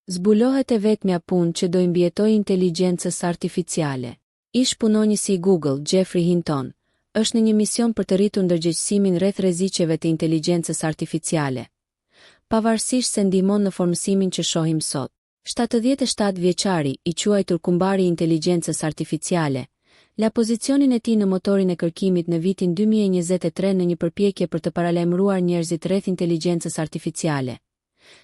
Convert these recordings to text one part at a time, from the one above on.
Zbulohet e vetmja punë që do imbjetoj inteligjencës artificiale. Ish punonjësi i Google, Geoffrey Hinton, është në një mision për të rritur ndërgjegjësimin rreth rreziqeve të inteligjencës artificiale. Pavarësisht se ndihmon në formësimin që shohim sot. 77 vjeçari, i quajtur kumbari i inteligjencës artificiale, la pozicionin e tij në motorin e kërkimit në vitin 2023 në një përpjekje për të paralajmëruar njerëzit rreth inteligjencës artificiale,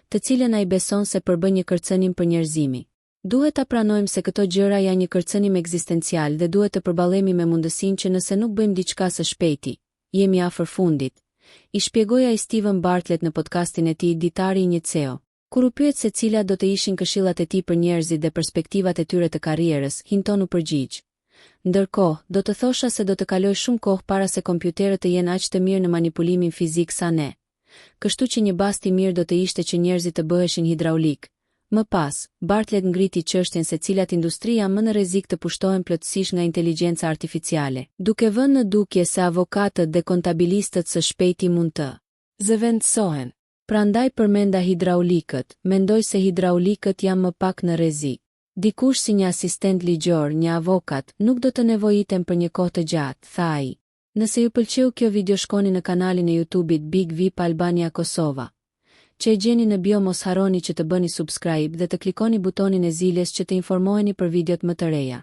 të cilën ai beson se përbën një kërcënim për njerëzimin. Duhet ta pranojmë se këto gjëra janë një kërcënim ekzistencial dhe duhet të përballemi me mundësinë që nëse nuk bëjmë diçka së shpejti, jemi afër fundit, i shpjegoi ai Steven Bartlett në podcastin e tij Ditari i një CEO. Kur u pyet se cilat do të ishin këshillat e tij për njerëzit dhe perspektivat e tyre të karrierës, Hinton u përgjigj: "Ndërkohë, do të thosha se do të kaloj shumë kohë para se kompjuterët të jenë aq të mirë në manipulimin fizik sa ne. Kështu që një bazë i mirë do të ishte që njerëzit të bëheshin hidraulik." Më pas, Bartlett ngriti çështjen se cilat industri janë më në rrezik të pushtohen plotësisht nga inteligjenca artificiale, duke vënë në dukje se avokatët dhe kontabilistët së shpejti mund të zëvendësohen. Prandaj përmenda hidraulikët, mendoj se hidraulikët janë më pak në rrezik. Dikush si një asistent ligjor, një avokat, nuk do të nevojiten për një kohë të gjatë, tha ai. Nëse ju pëlqeu kjo video, shkoni në kanalin e YouTube-it Big VIP Albania Kosova, që e gjeni në bio. Mos harroni që të bëni subscribe dhe të klikoni butonin e ziljes që të informoheni për videot më të reja.